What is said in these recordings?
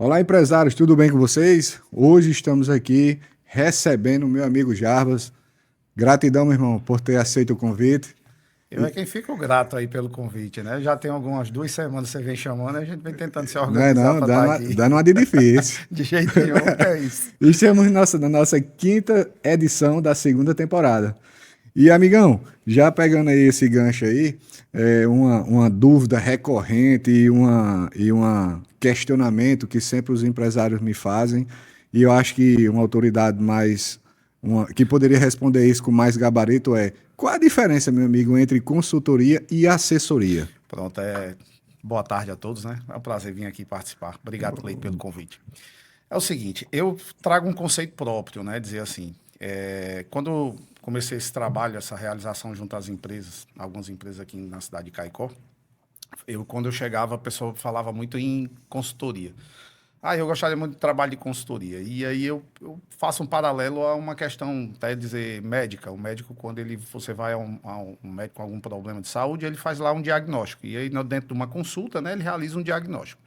Olá, empresários, tudo bem com vocês? Hoje estamos aqui recebendo o meu amigo Jarbas. Gratidão, meu irmão, por ter aceito o convite. Eu é quem fico grato aí pelo convite, né? Já tem algumas 2 semanas que você vem chamando, a gente vem tentando se Não é organizar não, para estar dando uma, aqui. dando uma de difícil. De jeito nenhum, que é isso. Estamos na nossa quinta edição da segunda temporada. E, amigão, já pegando aí esse gancho aí, uma dúvida recorrente e uma questionamento que sempre os empresários me fazem, e eu acho que uma autoridade que poderia responder isso com mais gabarito é: qual a diferença, meu amigo, entre consultoria e assessoria? Pronto, boa tarde a todos, né? É um prazer vir aqui participar. Obrigado, Cleide, pelo convite. É o seguinte, eu trago um conceito próprio, né? Dizer assim, quando comecei esse trabalho, essa realização junto às empresas, algumas empresas aqui na cidade de Caicó, quando eu chegava, a pessoa falava muito em consultoria. Eu gostaria muito de trabalho de consultoria. E aí eu faço um paralelo a uma questão, até dizer, médica. O médico, quando você vai a um médico com algum problema de saúde, ele faz lá um diagnóstico. E aí, dentro de uma consulta, né, ele realiza um diagnóstico.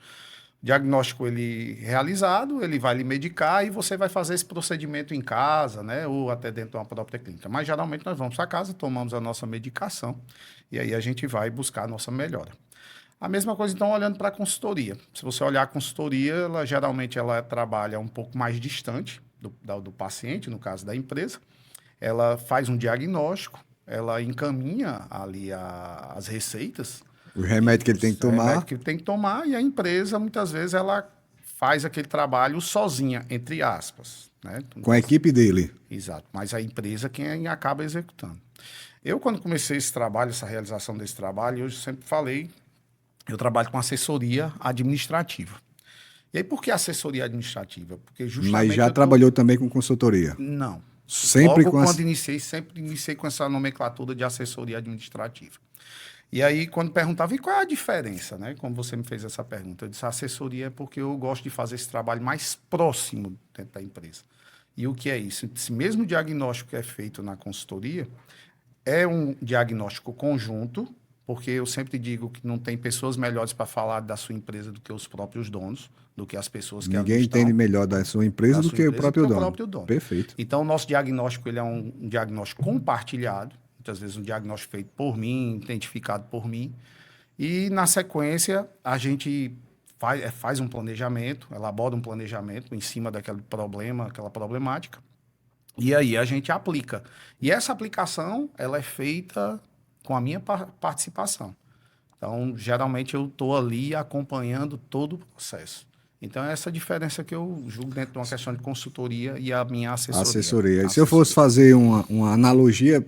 Diagnóstico ele realizado, ele vai lhe medicar e você vai fazer esse procedimento em casa, né, ou até dentro de uma própria clínica. Mas geralmente nós vamos para casa, tomamos a nossa medicação e aí a gente vai buscar a nossa melhora. A mesma coisa, então, olhando para a consultoria. Se você olhar a consultoria, geralmente ela trabalha um pouco mais distante do paciente, no caso da empresa. Ela faz um diagnóstico, ela encaminha ali as receitas, O remédio que ele tem que os remédios tomar, que tem que tomar, e a empresa, muitas vezes, ela faz aquele trabalho sozinha, entre aspas. Né? com a equipe dele. Exato, mas a empresa quem acaba executando. Eu, quando comecei esse trabalho, essa realização desse trabalho, eu sempre falei, eu trabalho com assessoria administrativa. E aí, por que assessoria administrativa? Porque Mas justamente já eu estou. trabalhou também com consultoria. Não. Sempre Logo com quando as... iniciei, sempre iniciei com essa nomenclatura de assessoria administrativa. E aí, quando perguntava, e qual é a diferença, né? Como você me fez essa pergunta, eu disse, a assessoria é porque eu gosto de fazer esse trabalho mais próximo dentro da empresa. E o que é isso? Esse mesmo diagnóstico que é feito na consultoria é um diagnóstico conjunto, porque eu sempre digo que não tem pessoas melhores para falar da sua empresa do que os próprios donos, do que as pessoas que ali Ninguém entende estão, melhor da sua empresa da do sua que o empresa, do próprio que o dono. próprio dono. Perfeito. Então, o nosso diagnóstico ele é um diagnóstico compartilhado, muitas vezes um diagnóstico feito por mim, identificado por mim, e na sequência a gente faz um planejamento, elabora um planejamento em cima daquele problema, aquela problemática, e aí a gente aplica. E essa aplicação, ela é feita com a minha participação. Então, geralmente eu estou ali acompanhando todo o processo. Então, é essa diferença que eu julgo dentro de uma questão de consultoria e a minha assessoria. Assessoria. E se eu fosse Assessoria. fazer uma analogia,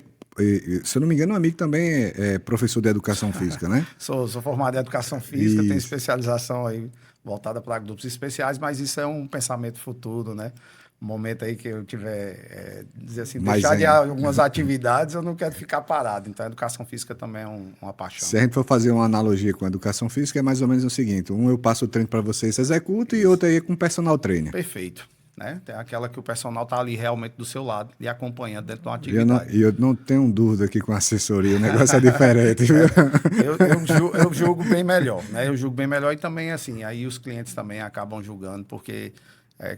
se eu não me engano, um amigo também é professor de educação física, né? Sou formado em educação física, tenho Isso. especialização aí voltada para grupos especiais, mas isso é um pensamento futuro, né? Um momento aí que eu tiver, dizer assim, Mas deixar de hein, algumas atividades, eu não quero ficar parado. Então, a educação física também é uma paixão. se a gente for fazer uma analogia com a educação física, é mais ou menos o seguinte: um eu passo o treino para você, você executa, e Isso. outro aí é com personal trainer. Perfeito. Né? Tem aquela que o personal está ali realmente do seu lado e acompanhando dentro de uma E atividade. eu não tenho dúvida aqui com a assessoria, o negócio é diferente, viu? Eu julgo bem melhor, né? Eu julgo bem melhor e também, assim, aí os clientes também acabam julgando, porque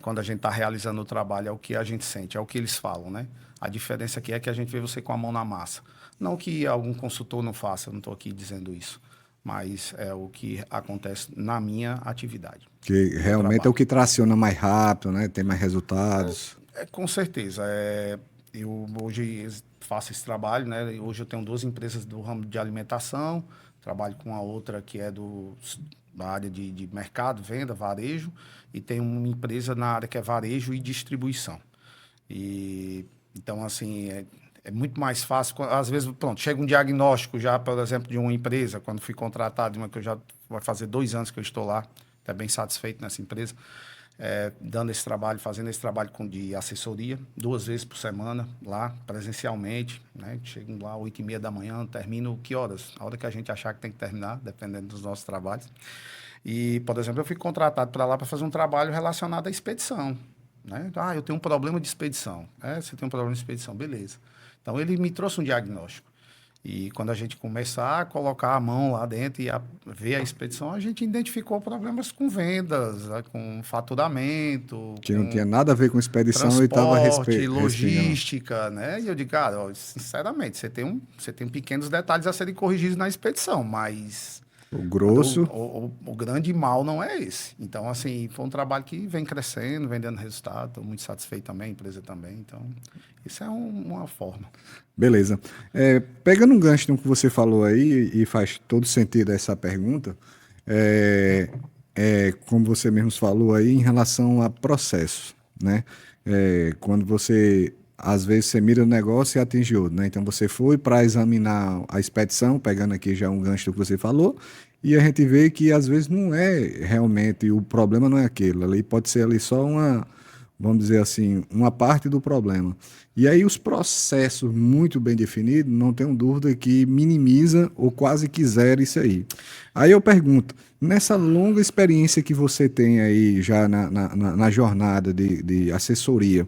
quando a gente está realizando o trabalho, é o que a gente sente, é o que eles falam, né? A diferença aqui é que a gente vê você com a mão na massa. Não que algum consultor não faça, eu não estou aqui dizendo isso, mas é o que acontece na minha atividade. Que No realmente é o trabalho. que traciona mais rápido, né? Tem mais resultados. Com certeza. Eu hoje faço esse trabalho, né? Hoje eu tenho 2 empresas do ramo de alimentação, trabalho com a outra que é da área de mercado, venda, varejo, e tenho uma empresa na área que é varejo e distribuição. E então, assim, é muito mais fácil. Às vezes, pronto, chega um diagnóstico já, por exemplo, de uma empresa, quando fui contratado, uma que eu já vai fazer 2 anos que eu estou lá, até bem satisfeito nessa empresa, dando esse trabalho, fazendo esse trabalho de assessoria, 2 vezes por semana, lá, presencialmente, né? Chego lá às 8h30 da manhã, termino que horas? A hora que a gente achar que tem que terminar, dependendo dos nossos trabalhos. E, por exemplo, eu fui contratado para lá para fazer um trabalho relacionado à expedição. Né? Eu tenho um problema de expedição. Você tem um problema de expedição, beleza. Então, ele me trouxe um diagnóstico. E quando a gente começar a colocar a mão lá dentro e ver a expedição, a gente identificou problemas com vendas, né, com faturamento, Que não tinha com nada a ver com expedição e estava transporte, respingando. logística, né? E eu digo, cara, ó, sinceramente, você tem pequenos detalhes a serem corrigidos na expedição, mas O quando grosso, o grande mal não é esse. Então, assim, foi um trabalho que vem crescendo, vem dando resultado, estou muito satisfeito também, a empresa também. Então, isso é uma forma. beleza. Pegando um gancho no que você falou aí, e faz todo sentido essa pergunta, é, como você mesmo falou aí, em relação a processo, né? Quando você, às vezes, você mira o negócio e atinge outro, né? Então, você foi para examinar a expedição, pegando aqui já um gancho do que você falou, e a gente vê que, às vezes, não é realmente, o problema não é aquele, ali pode ser ali só uma, vamos dizer assim, uma parte do problema. E aí os processos muito bem definidos, não tenho dúvida que minimiza ou quase que zera isso aí. Aí eu pergunto, nessa longa experiência que você tem aí já na jornada de assessoria,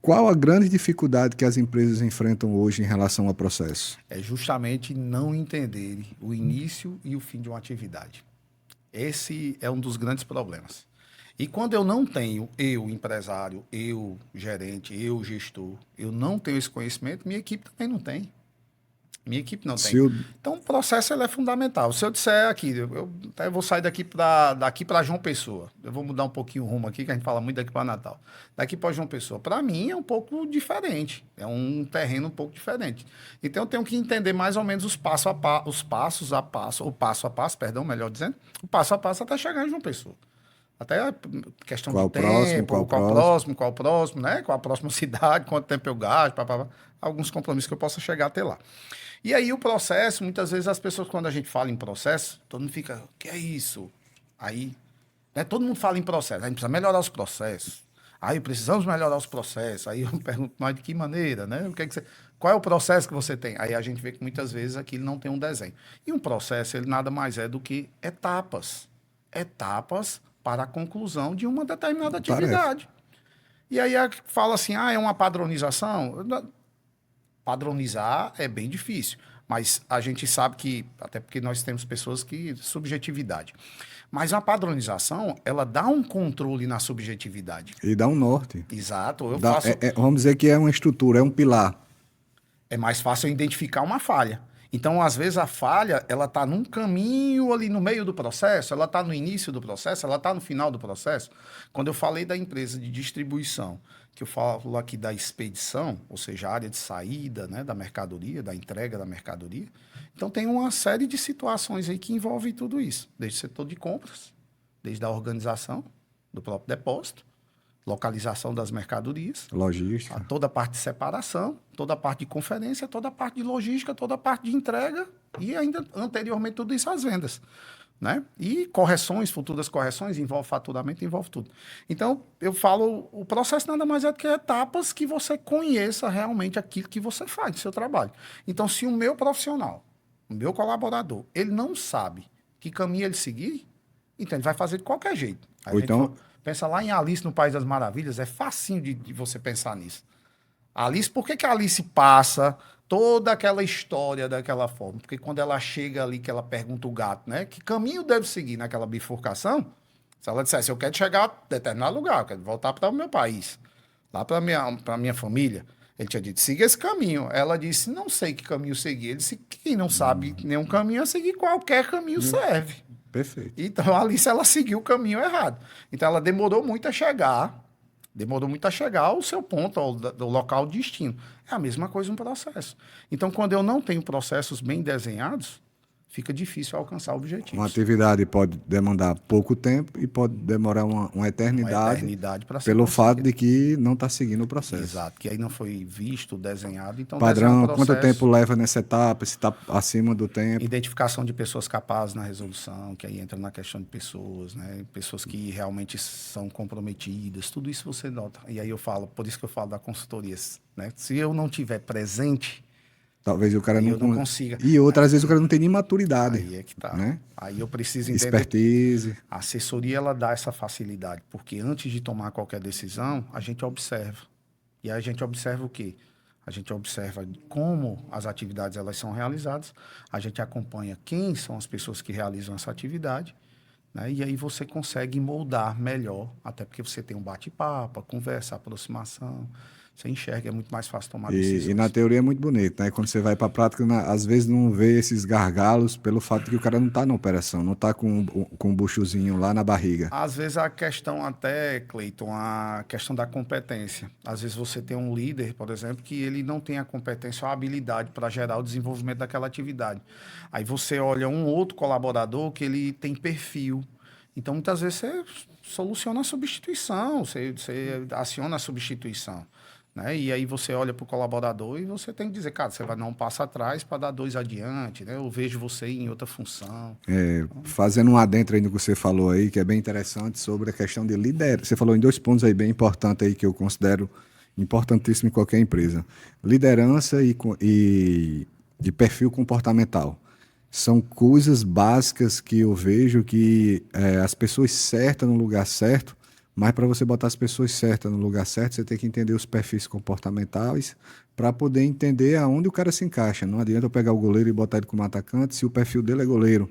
qual a grande dificuldade que as empresas enfrentam hoje em relação ao processo? É justamente não entenderem o início e o fim de uma atividade. Esse é um dos grandes problemas. E quando eu não tenho, eu empresário, eu gerente, eu gestor, eu não tenho esse conhecimento, minha equipe também não tem. Minha equipe não tem. Se o, Então, o processo ele é fundamental. Se eu disser aqui, eu até vou sair daqui para João Pessoa. Eu vou mudar um pouquinho o rumo aqui, que a gente fala muito daqui para Natal. Daqui para João Pessoa. Para mim é um pouco diferente. É um terreno um pouco diferente. Então, eu tenho que entender mais ou menos os passos a passo, o passo a passo, perdão, melhor dizendo, o passo a passo até chegar em João Pessoa. Até a questão de qual o próximo, qual tempo, o próximo? qual o próximo, né? Qual a próxima cidade, quanto tempo eu gasto, alguns compromissos que eu possa chegar até lá. E aí o processo, muitas vezes as pessoas, quando a gente fala em processo, todo mundo fica, o que é isso? Aí, né, todo mundo fala em processo, a gente precisa melhorar os processos. Aí precisamos melhorar os processos. Aí eu pergunto, mas de que maneira, né? Qual é o processo que você tem? Aí a gente vê que muitas vezes aquilo não tem um desenho. E um processo, ele nada mais é do que etapas. Etapas para a conclusão de uma determinada Tarefa. atividade. E aí fala assim, é uma padronização. Padronizar é bem difícil, mas a gente sabe que, até porque nós temos pessoas que, subjetividade. Mas a padronização, ela dá um controle na subjetividade. E dá um norte. Exato, eu Dá, faço. vamos dizer que é uma estrutura, é um pilar. É mais fácil eu identificar uma falha. Então, às vezes, a falha, ela está num caminho ali no meio do processo, ela está no início do processo, ela está no final do processo. Quando eu falei da empresa de distribuição, que eu falo aqui da expedição, ou seja, a área de saída, né, da mercadoria, da entrega da mercadoria, então tem uma série de situações aí que envolvem tudo isso, desde o setor de compras, desde a organização do próprio depósito, localização das mercadorias, Logística. toda a parte de separação, toda a parte de conferência, toda a parte de logística, toda a parte de entrega e ainda anteriormente tudo isso as vendas, né? E correções, futuras correções, envolve faturamento, envolve tudo. Então, eu falo, o processo nada mais é do que etapas que você conheça realmente aquilo que você faz no seu trabalho. Então, se o meu profissional, o meu colaborador, ele não sabe que caminho ele seguir, então ele vai fazer de qualquer jeito. Aí Ou a gente então, pensa lá em Alice no País das Maravilhas, é facinho de você pensar nisso. Alice, por que que a Alice passa toda aquela história daquela forma? Porque quando ela chega ali, que ela pergunta o gato, né? Que caminho deve seguir naquela bifurcação? Se ela dissesse, eu quero chegar a determinado lugar, eu quero voltar para o meu país, lá para minha família. Ele tinha dito, siga esse caminho. Ela disse, não sei que caminho seguir. Ele disse, quem não sabe nenhum caminho, a seguir qualquer caminho serve. perfeito. Então, a Alice, ela seguiu o caminho errado. Então, ela demorou muito a chegar ao seu ponto, do local de destino. É a mesma coisa um processo. Então, quando eu não tenho processos bem desenhados, fica difícil alcançar Uma objetivos. atividade pode demandar pouco tempo e pode demorar uma Uma eternidade eternidade para ser pelo fato conseguida. de que não está seguindo o processo. Exato, que aí não foi visto, desenhado. Então, desenhar um Padrão, quanto tempo processo, leva nessa etapa? Se está acima do tempo? identificação de pessoas capazes na resolução, que aí entra na questão de pessoas, né? Pessoas que realmente são comprometidas, tudo isso você nota. E aí eu falo, por isso que eu falo da consultoria, né? Se eu não tiver presente, Talvez o cara aí não. eu não consiga. E outras vezes o cara não tem nem maturidade, Aí é que tá. né? Aí eu preciso entender. Expertise. A assessoria ela dá essa facilidade, porque antes de tomar qualquer decisão, a gente observa. E aí a gente observa o quê? a gente observa como as atividades elas são realizadas, a gente acompanha quem são as pessoas que realizam essa atividade, né? E aí você consegue moldar melhor, até porque você tem um bate-papo, conversa, aproximação, você enxerga, é muito mais fácil tomar E na decisões. teoria é muito bonito, né? Quando você vai para a prática, às vezes não vê esses gargalos pelo fato de que o cara não está na operação, não está com um buchozinho lá na barriga. Às vezes a questão até, Cleiton, a questão da competência. Às vezes você tem um líder, por exemplo, que ele não tem a competência ou a habilidade para gerar o desenvolvimento daquela atividade. Aí você olha um outro colaborador que ele tem perfil. Então, muitas vezes você soluciona a substituição, você aciona a substituição. Né? E aí você olha para o colaborador e você tem que dizer, cara, você vai dar um passo atrás para dar dois adiante, né? Eu vejo você em outra função. Fazendo um adentro aí no que você falou aí, que é bem interessante, sobre a questão de liderança. Você falou em dois pontos aí bem importantes aí que eu considero importantíssimo em qualquer empresa. Liderança e perfil comportamental. São coisas básicas que eu vejo que as pessoas certas no lugar certo, mas para você botar as pessoas certas no lugar certo, você tem que entender os perfis comportamentais para poder entender aonde o cara se encaixa. Não adianta eu pegar o goleiro e botar ele como atacante se o perfil dele é goleiro,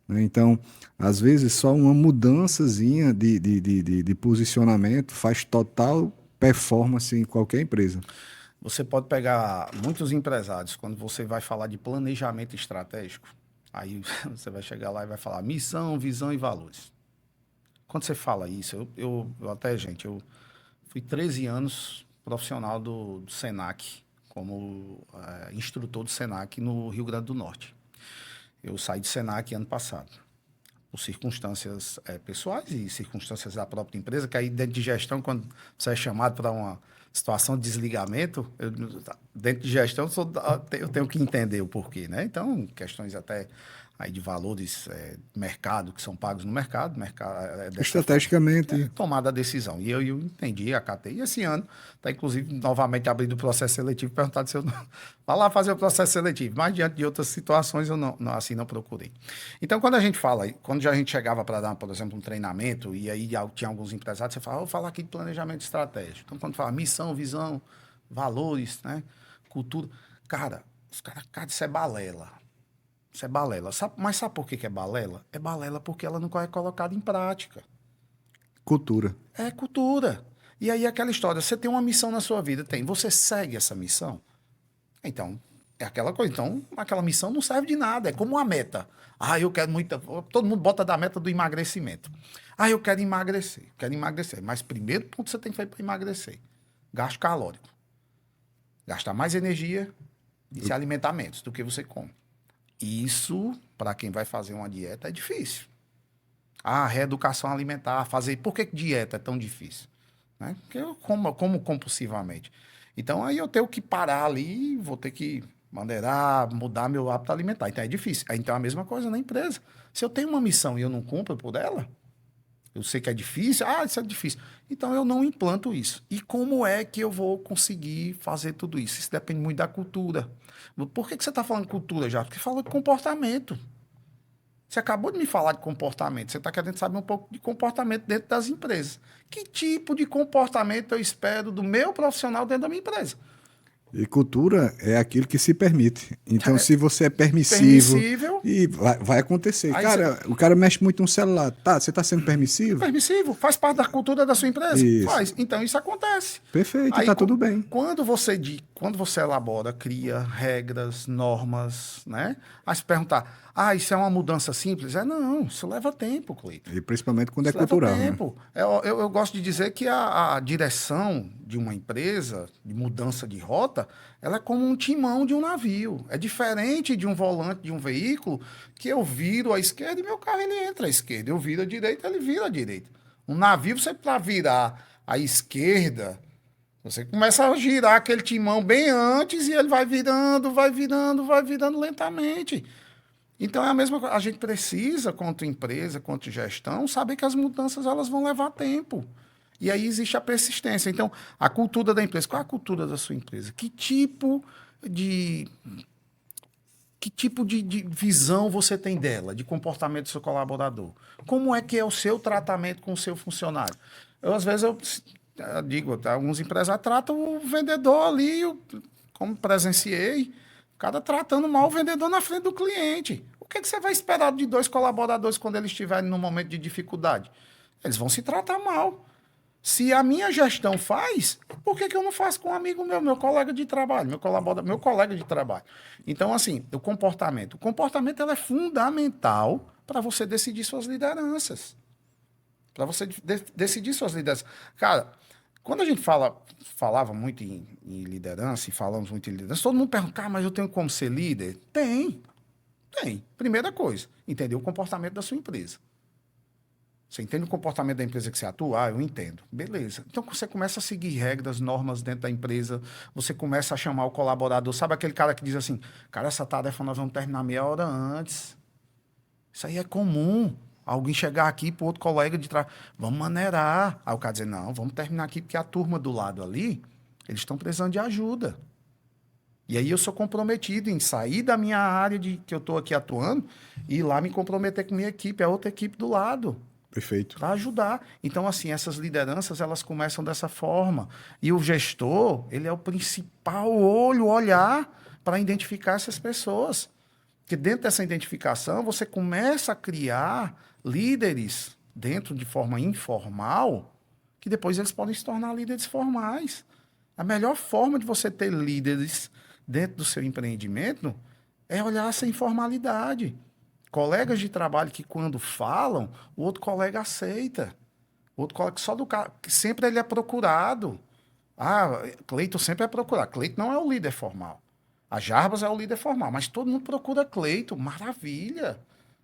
né? Então, às vezes, só uma mudançazinha de posicionamento faz total performance em qualquer empresa. Você pode pegar muitos empresários, quando você vai falar de planejamento estratégico, aí você vai chegar lá e vai falar missão, visão e valores. Quando você fala isso, eu até, gente, eu fui 13 anos profissional do SENAC, como instrutor do SENAC no Rio Grande do Norte. Eu saí do SENAC ano passado, por circunstâncias pessoais e circunstâncias da própria empresa, que aí dentro de gestão, quando você é chamado para uma situação de desligamento, dentro de gestão eu tenho que entender o porquê, né? Então, questões até aí de valores mercado, que são pagos no mercado, dessa forma. Estrategicamente, Tomada a decisão. E eu entendi, acatei. E esse ano, está inclusive novamente abrindo o processo seletivo, perguntado se eu não. Vai lá fazer o processo seletivo. Mas diante de outras situações, eu assim não procurei. Então, quando a gente fala, quando a gente chegava para dar, por exemplo, um treinamento, e aí tinha alguns empresários, você fala, vou falar aqui de planejamento estratégico. Então, quando fala missão, visão, valores, né? Cultura. Cara, os caras, cara, isso é balela. Isso é balela. Mas sabe por que é balela? É balela porque ela não é colocada em prática. cultura. É cultura. E aí aquela história, você tem uma missão na sua vida, tem. Você segue essa missão? Então, é aquela coisa. Então, aquela missão não serve de nada. É como uma meta. Ah, eu quero muita. Todo mundo bota da meta do emagrecimento. Ah, eu quero emagrecer. Quero emagrecer. Mas primeiro ponto você tem que fazer para emagrecer: gasto calórico. Gastar mais energia e se alimentar menos do que você come. Isso, para quem vai fazer uma dieta, é difícil. Ah, reeducação alimentar, fazer. Por que dieta é tão difícil? Né? Porque eu como compulsivamente. Então aí eu tenho que parar ali, vou ter que maneirar, mudar meu hábito alimentar. Então é difícil. Então é a mesma coisa na empresa. Se eu tenho uma missão e eu não cumpro por ela, eu sei que é difícil, isso é difícil. Então eu não implanto isso. E como é que eu vou conseguir fazer tudo isso? Isso depende muito da cultura. Por que você está falando de cultura já? Porque falou de comportamento. Você acabou de me falar de comportamento. Você está querendo saber um pouco de comportamento dentro das empresas. Que tipo de comportamento eu espero do meu profissional dentro da minha empresa? E cultura é aquilo que se permite. Então, É se você é permissivo, permissível. e vai acontecer. Aí você, Cara, o cara mexe muito no celular. Tá, você está sendo permissivo? permissivo, faz parte da cultura da sua empresa? Isso. Faz. Então isso acontece. Perfeito, Aí tá tudo bem. quando você elabora, cria regras, normas, né? Aí se perguntar, isso é uma mudança simples? Não, isso leva tempo, Cleiton. E principalmente quando é Isso leva cultural, né? tempo. Eu gosto de dizer que a direção de uma empresa, de mudança de rota, ela é como um timão de um navio. É diferente de um volante de um veículo que eu viro à esquerda e meu carro ele entra à esquerda. Eu viro à direita, ele vira à direita. Um navio, você para virar à esquerda, você começa a girar aquele timão bem antes e ele vai virando, vai virando, vai virando lentamente. Então é a mesma coisa. A gente precisa, quanto empresa, quanto gestão, saber que as mudanças elas vão levar tempo. E aí existe a persistência. Então, a cultura da empresa. Qual é a cultura da sua empresa? De que tipo de visão você tem dela, de comportamento do seu colaborador? Como é que é o seu tratamento com o seu funcionário? Às vezes, eu digo, alguns empresários tratam o vendedor ali como presenciei, o cara tratando mal o vendedor na frente do cliente. O que você vai esperar de 2 colaboradores quando eles estiverem num momento de dificuldade? Eles vão se tratar mal. Se a minha gestão faz, por que eu não faço com um amigo meu colega de trabalho, meu colega de trabalho? Então, assim, o comportamento. O comportamento ela é fundamental para você decidir suas lideranças. Para você decidir suas lideranças. Cara, quando a gente falava muito em liderança, e falamos muito em liderança, todo mundo pergunta, cara, mas eu tenho como ser líder? Tem. Primeira coisa, entender o comportamento da sua empresa. Você entende o comportamento da empresa que você atua? Ah, eu entendo. Beleza. Então você começa a seguir regras, normas dentro da empresa, você começa a chamar o colaborador. Sabe aquele cara que diz assim, cara, essa tarefa nós vamos terminar meia hora antes. Isso aí é comum. Alguém chegar aqui para outro colega de trabalho, vamos maneirar. Aí o cara dizer, não, vamos terminar aqui porque a turma do lado ali, eles estão precisando de ajuda. E aí eu sou comprometido em sair da minha área que eu estou aqui atuando e ir lá me comprometer com minha equipe, a outra equipe do lado. Perfeito. Para ajudar. Então, assim, essas lideranças, elas começam dessa forma. E o gestor, ele é o principal olhar para identificar essas pessoas. Porque dentro dessa identificação, você começa a criar líderes dentro de forma informal, que depois eles podem se tornar líderes formais. A melhor forma de você ter líderes dentro do seu empreendimento é olhar essa informalidade. Colegas de trabalho que quando falam, o outro colega aceita. O outro colega só do cara, que sempre ele é procurado. Ah, Cleiton sempre é procurado. Cleiton não é o líder formal. A Jarbas é o líder formal, mas todo mundo procura Cleiton. Maravilha.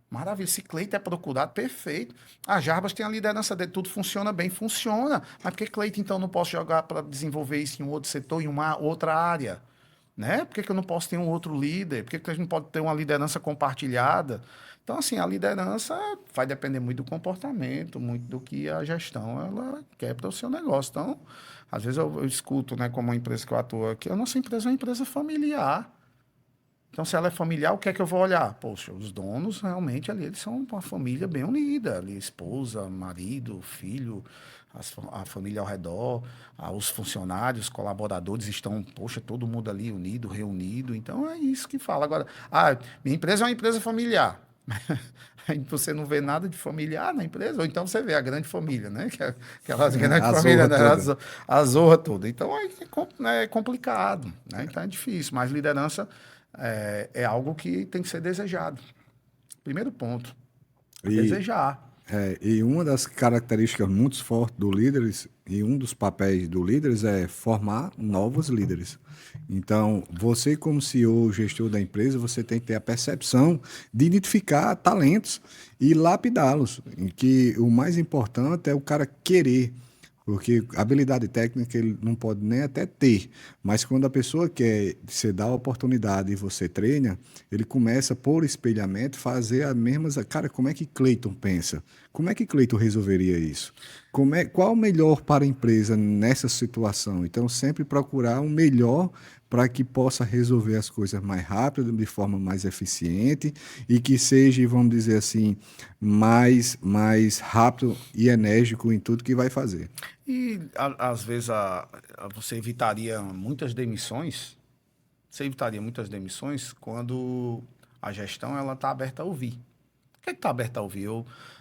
Maravilha. Se Cleiton é procurado, perfeito. A Jarbas tem a liderança dele, tudo funciona bem, funciona. Mas por que Cleiton, então, não posso jogar para desenvolver isso em um outro setor, em uma outra área? Né? Por que eu não posso ter um outro líder? Por que a gente não pode ter uma liderança compartilhada? Então, assim, a liderança vai depender muito do comportamento, muito do que a gestão ela quer para o seu negócio. Então, às vezes eu escuto, né, como uma empresa que eu atuo aqui, a nossa empresa é uma empresa familiar. Então, se ela é familiar, o que é que eu vou olhar? Poxa, os donos realmente ali, eles são uma família bem unida, ali, esposa, marido, filho, a família ao redor, os funcionários, colaboradores estão, poxa, todo mundo ali unido, reunido. Então, é isso que fala. Agora, minha empresa é uma empresa familiar. Aí você não vê nada de familiar na empresa, ou então você vê a grande família, né? Aquelas grandes famílias, né? A zorra toda. Então, é complicado, né? Então, é difícil, mas liderança é algo que tem que ser desejado. Primeiro ponto, desejar. E uma das características muito fortes do líderes e um dos papéis do líderes é formar novos líderes. Então, você como CEO, gestor da empresa, você tem que ter a percepção de identificar talentos e lapidá-los. Em que o mais importante é o cara querer. Porque habilidade técnica ele não pode nem até ter, mas quando a pessoa quer, você dá a oportunidade e você treina, ele começa por espelhamento fazer as mesmas. Cara, como é que Cleiton pensa? Como é que Cleiton resolveria isso? Qual o melhor para a empresa nessa situação? Então, sempre procurar o melhor para que possa resolver as coisas mais rápido, de forma mais eficiente e que seja, vamos dizer assim, mais rápido e enérgico em tudo que vai fazer. E, às vezes, você evitaria muitas demissões. Você evitaria muitas demissões quando a gestão ela está aberta a ouvir. O que está aberta a ouvir?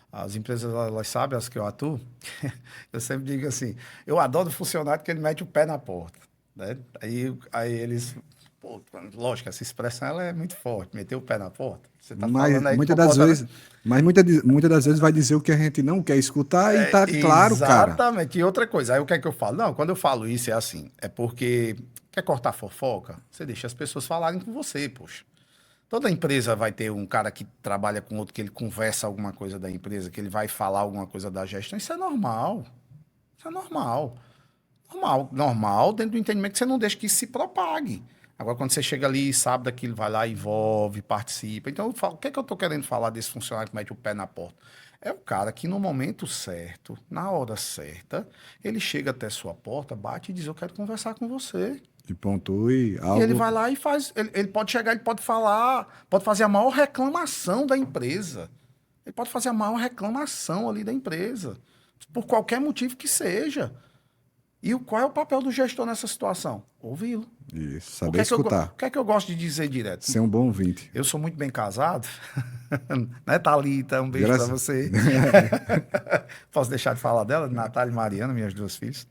As empresas, elas sabem, as que eu atuo, eu sempre digo assim, eu adoro o funcionário que ele mete o pé na porta. Né? Aí eles... Pô, lógico, essa expressão ela é muito forte, meter o pé na porta. Você está falando aí muitas das vezes vai dizer o que a gente não quer escutar e tá claro, cara. Exatamente. E outra coisa, aí o que é que eu falo? Não, quando eu falo isso é assim, é porque quer cortar fofoca? Você deixa as pessoas falarem com você, poxa. Toda empresa vai ter um cara que trabalha com outro, que ele conversa alguma coisa da empresa, que ele vai falar alguma coisa da gestão. Isso é normal. Isso é normal. Normal, dentro do entendimento que você não deixa que isso se propague. Agora, quando você chega ali e sabe daquilo, vai lá, envolve, participa. Então, eu falo, o que é que eu estou querendo falar desse funcionário que mete o pé na porta? É o cara que no momento certo, na hora certa, ele chega até sua porta, bate e diz, eu quero conversar com você. E pontue algo. E ele vai lá e faz. Ele pode chegar, ele pode falar, pode fazer a maior reclamação da empresa. Ele pode fazer a maior reclamação ali da empresa. Por qualquer motivo que seja. E qual é o papel do gestor nessa situação? Ouvi-lo. Isso, O saber que é que escutar. o que é que eu gosto de dizer direto? Ser um bom ouvinte. Eu sou muito bem casado, né, Thalita? Um beijo pra Graças. você. Posso deixar de falar dela? Natália e Mariana, minhas duas filhas.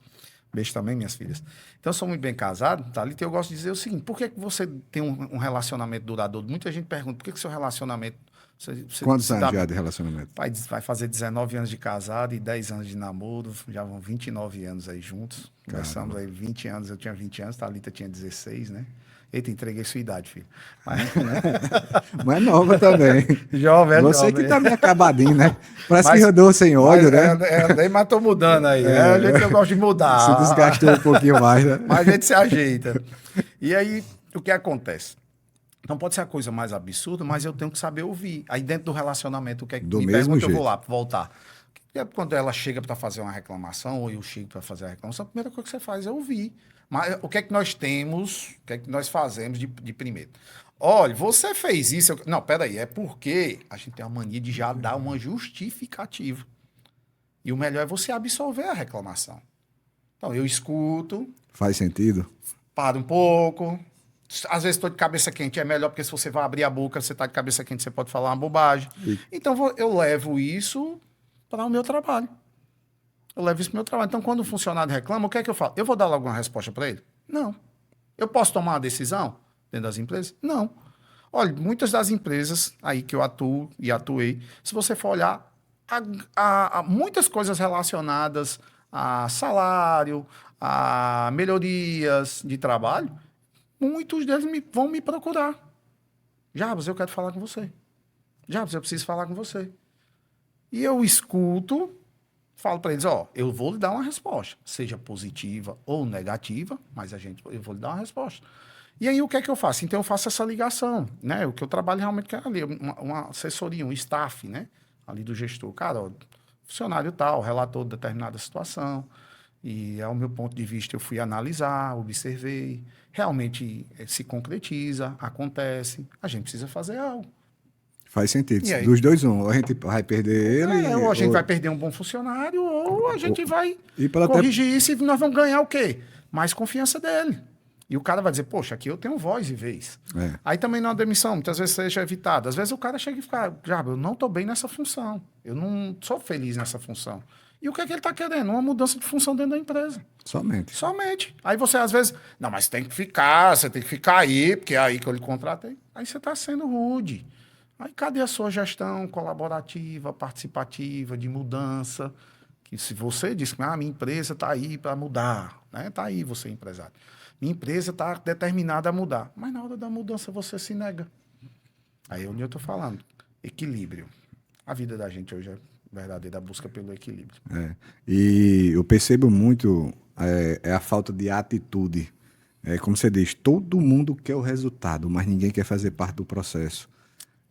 Beijo também, minhas filhas. Então, eu sou muito bem casado, Thalita, e eu gosto de dizer o seguinte: por que que você tem um relacionamento duradouro? Muita gente pergunta, por que que seu relacionamento você Quantos se anos dá. já de relacionamento? Vai fazer 19 anos de casado e 10 anos de namoro, já vão 29 anos aí juntos. Começamos Caramba. aí 20 anos, eu tinha 20 anos, Thalita tinha 16, né? Eita, entreguei sua idade, filho. Mas, Mas nova também. jovem, é Você que jovem. tá meio acabadinho, né? Parece que Mas, rodou sem óleo, né? andei, mas tô mudando aí. É o jeito que eu gosto de Se mudar. desgastou um pouquinho mais, né? Mas a gente se ajeita. E aí, o que acontece? Não pode ser a coisa mais absurda, mas eu tenho que saber ouvir. Aí dentro do relacionamento, o que é que Do me mesmo pergunta, eu vou jeito. lá, voltar. É quando ela chega para fazer uma reclamação, ou eu chego para fazer a reclamação, a primeira coisa que você faz é ouvir. Mas o que é que nós temos, o que é que nós fazemos de primeiro? Olha, você fez isso. Não, peraí, é porque a gente tem a mania de já dar uma justificativa. E o melhor é você absolver a reclamação. Então, eu escuto, Faz sentido? para um pouco. Às vezes estou de cabeça quente, é melhor porque se você vai abrir a boca, você está de cabeça quente, você pode falar uma bobagem. E Então eu levo isso para o meu trabalho. Eu levo isso para o meu trabalho. Então, quando o funcionário reclama, o que é que eu falo? Eu vou dar logo uma resposta para ele? Não. Eu posso tomar uma decisão dentro das empresas? Não. Olha, muitas das empresas aí que eu atuo e atuei, se você for olhar, há muitas coisas relacionadas a salário, a melhorias de trabalho, muitos deles vão me procurar. Jarbas, eu quero falar com você. Jarbas, eu preciso falar com você. E eu escuto, falo para eles, ó, eu vou lhe dar uma resposta, seja positiva ou negativa, mas eu vou lhe dar uma resposta. E aí o que é que eu faço? Então eu faço essa ligação, né? O que eu trabalho realmente é ali, uma assessoria, um staff, né? Ali do gestor. Cara, ó, funcionário tal, relator de determinada situação. E ao meu ponto de vista eu fui analisar, observei, realmente se concretiza, acontece, a gente precisa fazer algo. faz sentido. E aí? Dos dois, um. Ou a gente vai perder ele, Ou a gente vai perder um bom funcionário, ou a gente vai e pela até. corrigir isso e nós vamos ganhar o quê? Mais confiança dele. E o cara vai dizer, poxa, aqui eu tenho voz e vez. É, Aí também na demissão, muitas vezes seja evitado. Às vezes o cara chega e fica, Jabo, eu não estou bem nessa função. Eu não sou feliz nessa função. E o que é que ele está querendo? Uma mudança de função dentro da empresa. somente. Somente. Aí você às vezes, não, mas tem que ficar, você tem que ficar aí, porque é aí que eu lhe contratei. Aí você está sendo rude. Aí cadê a sua gestão colaborativa, participativa, de mudança? Que se você diz que minha empresa está aí para mudar, né? Está aí você, empresário. Minha empresa está determinada a mudar. Mas na hora da mudança você se nega. Aí é onde eu estou falando. Equilíbrio. A vida da gente hoje é verdadeira busca pelo equilíbrio. É. E eu percebo muito é a falta de atitude. É como você diz, todo mundo quer o resultado, mas ninguém quer fazer parte do processo.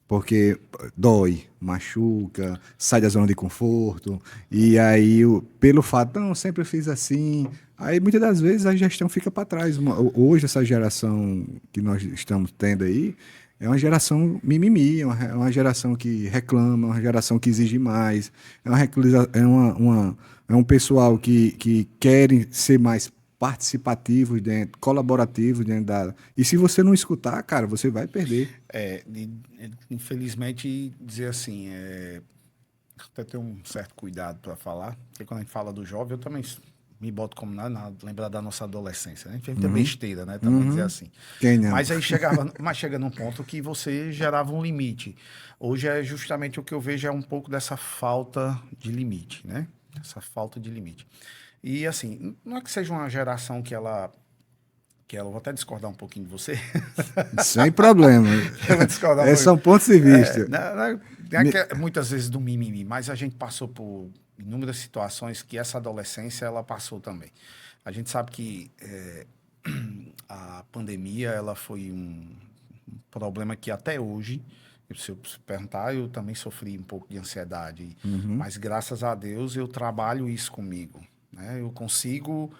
Porque dói, machuca, sai da zona de conforto, e aí, pelo fato, não, sempre fiz assim, aí muitas das vezes a gestão fica para trás. Hoje, essa geração que nós estamos tendo aí, é uma geração mimimi, é uma geração que reclama, é uma geração que exige mais, é um pessoal que querem ser mais participativos dentro, colaborativos dentro da. E se você não escutar, cara, você vai perder. Infelizmente, dizer assim, até ter um certo cuidado para falar, porque quando a gente fala do jovem, eu também me boto como lembrar da nossa adolescência, né? A gente fez muita besteira, né? Também dizer assim. Quem não? Mas aí chega num ponto que você gerava um limite. Hoje é justamente o que eu vejo é um pouco dessa falta de limite, né? Essa falta de limite. E assim, não é que seja uma geração que ela, vou até discordar um pouquinho de você. Sem problema. Eu vou discordar um São pouquinho. pontos de vista. Muitas vezes do mimimi, mas a gente passou por inúmeras situações que essa adolescência ela passou também. A gente sabe que a pandemia ela foi um problema que até hoje, se eu perguntar, eu também sofri um pouco de ansiedade, mas graças a Deus eu trabalho isso comigo. Né? Eu consigo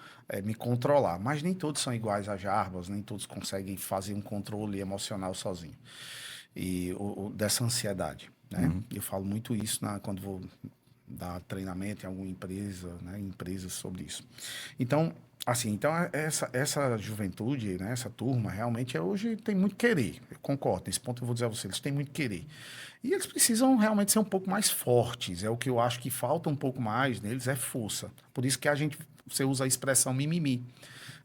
me controlar, mas nem todos são iguais a Jarbas, nem todos conseguem fazer um controle emocional sozinho. E dessa ansiedade. Né? Eu falo muito isso quando vou dar treinamento em alguma empresa, né? Empresas sobre isso. Então, Assim, então essa juventude, né, essa turma, realmente hoje tem muito querer. Eu concordo, nesse ponto eu vou dizer a você, eles têm muito querer. E eles precisam realmente ser um pouco mais fortes. É o que eu acho que falta um pouco mais neles, é força. Por isso que você usa a expressão mimimi.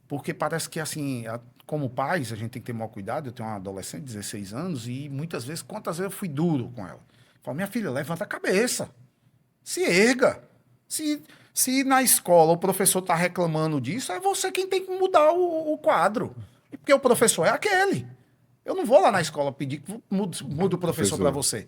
Porque parece que, assim, como pais, a gente tem que ter maior cuidado. Eu tenho uma adolescente de 16 anos e muitas vezes, quantas vezes eu fui duro com ela? Falo, minha filha, levanta a cabeça. Se erga. Se, se na escola o professor está reclamando disso, é você quem tem que mudar o quadro. Porque o professor é aquele. Eu não vou lá na escola pedir que mude o professor para Professor. você.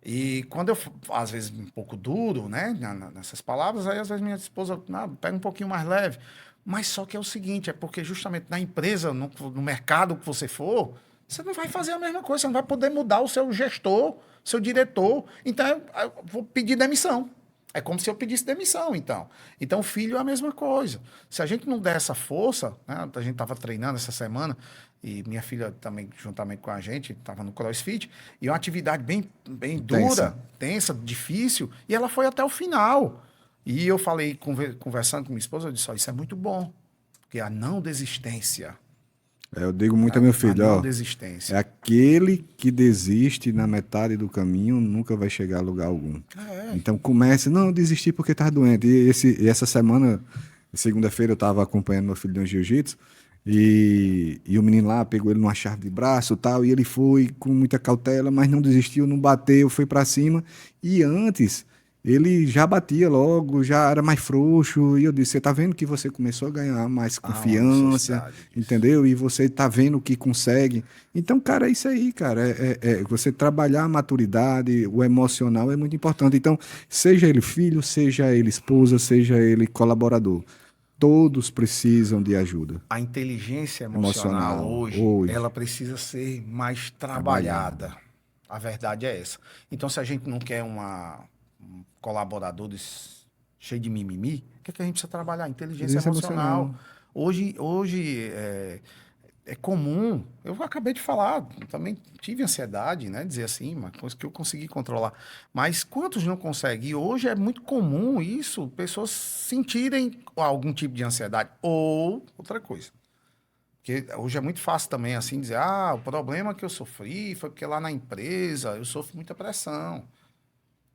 E quando eu, às vezes, um pouco duro, né, nessas palavras, aí às vezes minha esposa pega um pouquinho mais leve. Mas só que é o seguinte, é porque justamente na empresa, no mercado que você for, você não vai fazer a mesma coisa, você não vai poder mudar o seu gestor, seu diretor. Então, eu vou pedir demissão. É como se eu pedisse demissão, então. Então, filho é a mesma coisa. Se a gente não der essa força, né, a gente estava treinando essa semana, e minha filha também, juntamente com a gente, estava no CrossFit, e é uma atividade bem Tensa. dura, tensa, difícil, e ela foi até o final. E eu falei, conversando com minha esposa, eu disse, ó, isso é muito bom, porque a não desistência, Eu digo muito a, ao meu a filho, não ó, é desistência. aquele que desiste na metade do caminho nunca vai chegar a lugar algum. É, Então comece, não, eu desisti porque estava doente. E essa semana, segunda-feira, eu estava acompanhando meu filho no jiu-jitsu e o menino lá pegou ele numa chave de braço e tal, e ele foi com muita cautela, mas não desistiu, não bateu, foi para cima. E antes, ele já batia logo, já era mais frouxo. E eu disse, você tá vendo que você começou a ganhar mais há uma confiança, necessidade disso. entendeu? E você tá vendo que consegue. Então, cara, é isso aí, cara. Você trabalhar a maturidade, o emocional é muito importante. Então, seja ele filho, seja ele esposa, seja ele colaborador, todos precisam de ajuda A inteligência emocional emocional hoje, ela hoje, precisa ser mais trabalhada. trabalhada. A verdade é essa. Então, se a gente não quer um colaborador cheio de mimimi, o que, é que a gente precisa trabalhar? Inteligência Inteligência emocional. emocional. Hoje é comum, eu acabei de falar, eu também tive ansiedade, né? Dizer assim, uma coisa que eu consegui controlar. Mas quantos não conseguem? E hoje é muito comum isso, pessoas sentirem algum tipo de ansiedade. Ou outra coisa. Porque hoje é muito fácil também assim dizer, o problema que eu sofri foi porque lá na empresa eu sofro muita pressão.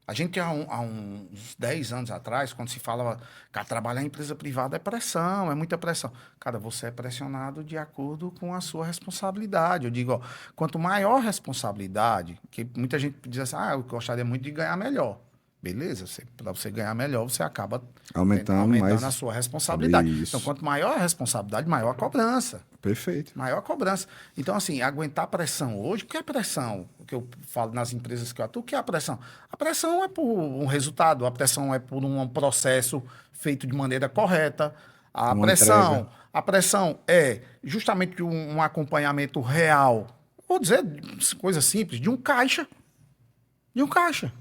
A gente, há uns 10 anos atrás, quando se falava, cara, trabalhar em empresa privada é pressão, é muita pressão. Cara, você é pressionado de acordo com a sua responsabilidade. Eu digo, ó, quanto maior responsabilidade, que muita gente diz assim, eu gostaria muito de ganhar melhor. Beleza, para você ganhar melhor, você acaba Aumentando aumentando a mais. sua responsabilidade. Então, Isso. quanto maior a responsabilidade, maior a cobrança. Perfeito. Maior cobrança. Então, assim, aguentar pressão hoje, o que é pressão? O que eu falo nas empresas que eu atuo, o que é a pressão? A pressão é por um resultado, a pressão é por um processo feito de maneira correta. A Uma entrega. pressão, a pressão é justamente um acompanhamento real. Vou dizer coisa simples, de um caixa. De um caixa.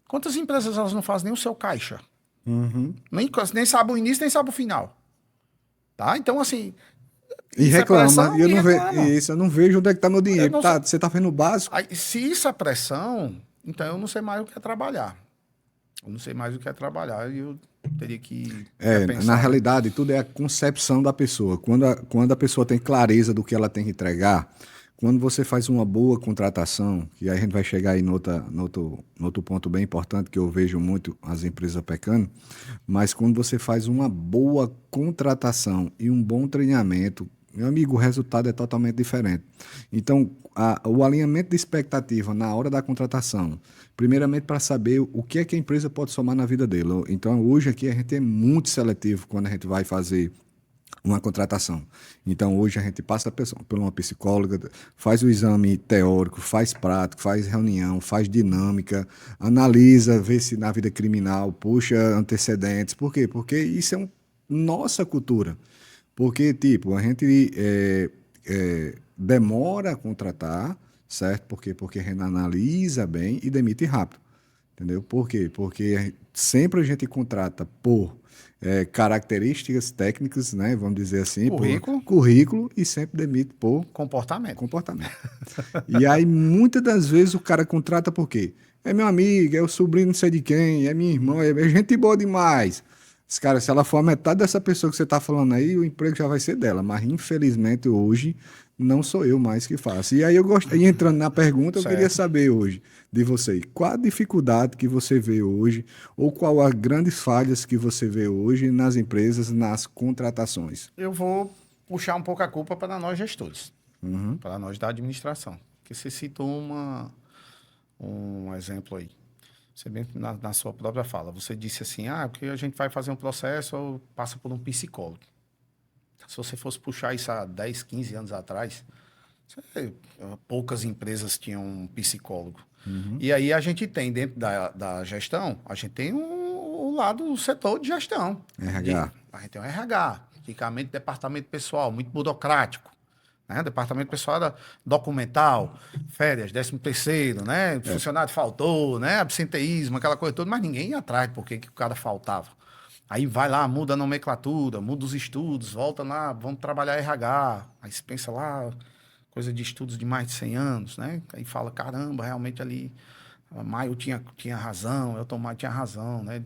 Quantas empresas elas não fazem nem o seu caixa? Uhum. Nem sabe o início, nem sabe o final. Tá? Então, assim, E isso é reclama. E pressão eu e não vejo reclamam. isso, eu não vejo onde é que tá meu Eu dinheiro. não, Tá, você tá fazendo o básico. Aí, se isso é pressão, então eu não sei mais o que é trabalhar. Eu não sei mais o que é trabalhar e eu teria que Na repensar, né? realidade, tudo é a concepção da pessoa. Quando a pessoa tem clareza do que ela tem que entregar, quando você faz uma boa contratação, que aí a gente vai chegar aí no outro ponto bem importante que eu vejo muito as empresas pecando, mas quando você faz uma boa contratação e um bom treinamento, meu amigo, o resultado é totalmente diferente. Então, o alinhamento de expectativa na hora da contratação, primeiramente para saber o que é que a empresa pode somar na vida dele. Então, hoje aqui a gente é muito seletivo quando a gente vai fazer uma contratação. Então, hoje a gente passa por uma psicóloga, faz o exame teórico, faz prático, faz reunião, faz dinâmica, analisa, vê se na vida criminal, puxa antecedentes. Por quê? Porque isso é nossa cultura. Porque, tipo, a gente demora a contratar, certo? Porque a gente analisa bem e demite rápido. Entendeu? Por quê? Porque sempre a gente contrata por características técnicas, né? Vamos dizer assim, por Currículo, currículo e sempre demite por comportamento. comportamento. E aí, muitas das vezes, o cara contrata por quê? É meu amigo, é o sobrinho não sei de quem, é minha irmã, é gente boa demais. Cara, se ela for a metade dessa pessoa que você está falando aí, o emprego já vai ser dela. Mas infelizmente hoje não sou eu mais que faço. E aí e entrando na pergunta, eu queria Certo. saber hoje de você, qual a dificuldade que você vê hoje, ou qual as grandes falhas que você vê hoje nas empresas, nas contratações? Eu vou puxar um pouco a culpa para nós gestores, para nós da administração. Que você citou um exemplo aí. Você bem na sua própria fala. Você disse assim, porque a gente vai fazer um processo ou passa por um psicólogo. Se você fosse puxar isso há 10, 15 anos atrás, poucas empresas tinham um psicólogo. E aí a gente tem dentro da gestão, a gente tem o lado do setor de gestão. RH. A gente tem um RH, tipicamente departamento pessoal, muito burocrático. Né? Departamento pessoal era documental, férias, 13º, né? Funcionário faltou, né? Absenteísmo, aquela coisa toda, mas ninguém ia atrás porque que o cara faltava. Aí vai lá, muda a nomenclatura, muda os estudos, volta lá, vamos trabalhar RH. Aí você pensa lá, coisa de estudos de mais de 100 anos, né? Aí fala, caramba, realmente ali, Maio tinha razão, eu Tomás tinha razão, né?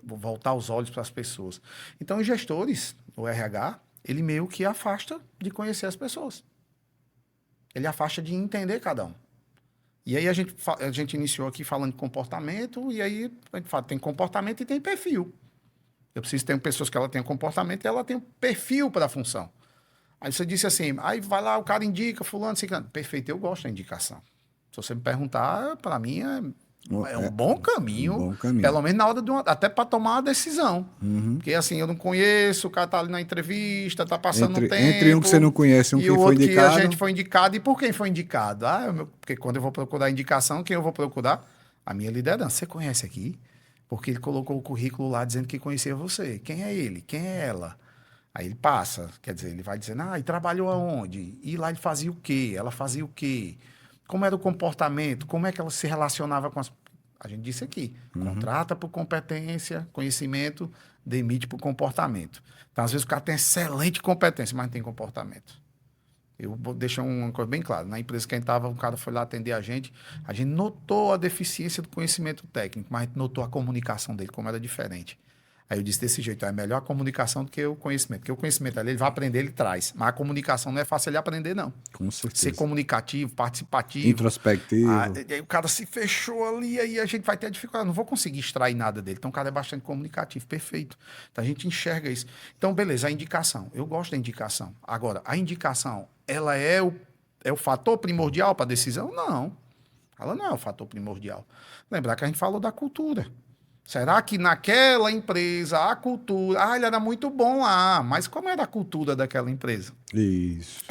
Voltar os olhos para as pessoas. Então, os gestores, o RH, ele meio que afasta de conhecer as pessoas. Ele afasta de entender cada um. E aí a gente iniciou aqui falando de comportamento, e aí a gente fala, tem comportamento e tem perfil. Eu preciso ter pessoas que ela tenha comportamento e ela tem um perfil para a função. Aí você disse assim, aí vai lá, o cara indica, fulano, ciclano. Perfeito, eu gosto da indicação. Se você me perguntar, para mim é um bom Um caminho, bom caminho. pelo menos na hora até para tomar uma decisão. Porque assim, eu não conheço, o cara tá ali na entrevista, tá passando um Entre um que você tempo, não conhece e um e que o foi outro que a gente indicado. foi indicado. E por quem foi indicado? Porque quando eu vou procurar indicação, quem eu vou procurar? A minha liderança. Você conhece aqui? Porque ele colocou o currículo lá dizendo que conhecia você. Quem é ele? Quem é ela? Aí ele passa, quer dizer, ele vai dizendo, e trabalhou aonde? E lá ele fazia o quê? Ela fazia o quê? Como era o comportamento? Como é que ela se relacionava com as... A gente disse aqui, contrata por competência, conhecimento, demite por comportamento. Então, às vezes, o cara tem excelente competência, mas não tem comportamento. Eu vou deixar uma coisa bem clara. Na empresa que a gente estava, o cara foi lá atender a gente notou a deficiência do conhecimento técnico, mas a gente notou a comunicação dele, como era diferente. Aí eu disse desse jeito, é melhor a comunicação do que o conhecimento. Porque o conhecimento ali, ele vai aprender, ele traz. Mas a comunicação não é fácil ele aprender, não. Com Ser certeza. comunicativo, participativo. Introspectivo. Aí o cara se fechou ali, aí a gente vai ter dificuldade. Não vou conseguir extrair nada dele. Então o cara é bastante comunicativo, perfeito. Então a gente enxerga isso. Então, beleza, a indicação. Eu gosto da indicação. Agora, a indicação, ela é o fator primordial para a decisão? Não. Ela não é o fator primordial. Lembrar que a gente falou da cultura. Será que naquela empresa a cultura. Ele era muito bom lá, mas como era a cultura daquela empresa? Isso.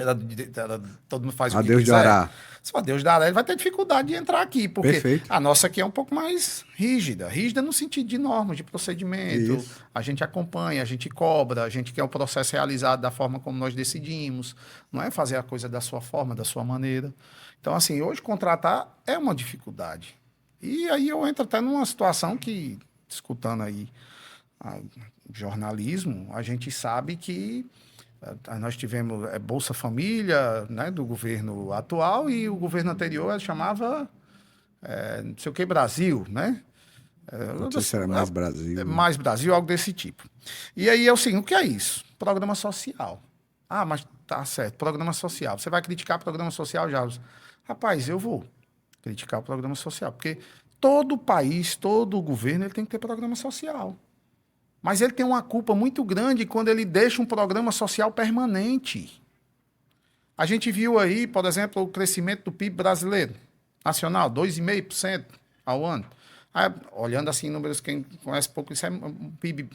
Todo mundo faz o que Adeus de quiser. Ará. Se for Deus dará, ele vai ter dificuldade de entrar aqui, porque Perfeito. a nossa aqui é um pouco mais rígida. Rígida no sentido de normas, de procedimento. Isso. A gente acompanha, a gente cobra, a gente quer o processo realizado da forma como nós decidimos. Não é fazer a coisa da sua forma, da sua maneira. Então, assim, hoje contratar é uma dificuldade. E aí eu entro até numa situação que, escutando aí jornalismo, a gente sabe que nós tivemos Bolsa Família, né, do governo atual, e o governo anterior chamava não sei o que Brasil, né? Não sei se era mais Brasil. Mais Brasil, algo desse tipo. E aí é o seguinte, o que é isso? Programa social. Mas tá certo, programa social. Você vai criticar programa social, Jarbas? Rapaz, eu vou criticar o programa social, porque todo país, todo governo, ele tem que ter programa social. Mas ele tem uma culpa muito grande quando ele deixa um programa social permanente. A gente viu aí, por exemplo, o crescimento do PIB brasileiro, nacional, 2,5% ao ano. Olhando assim números, quem conhece pouco, isso é um PIB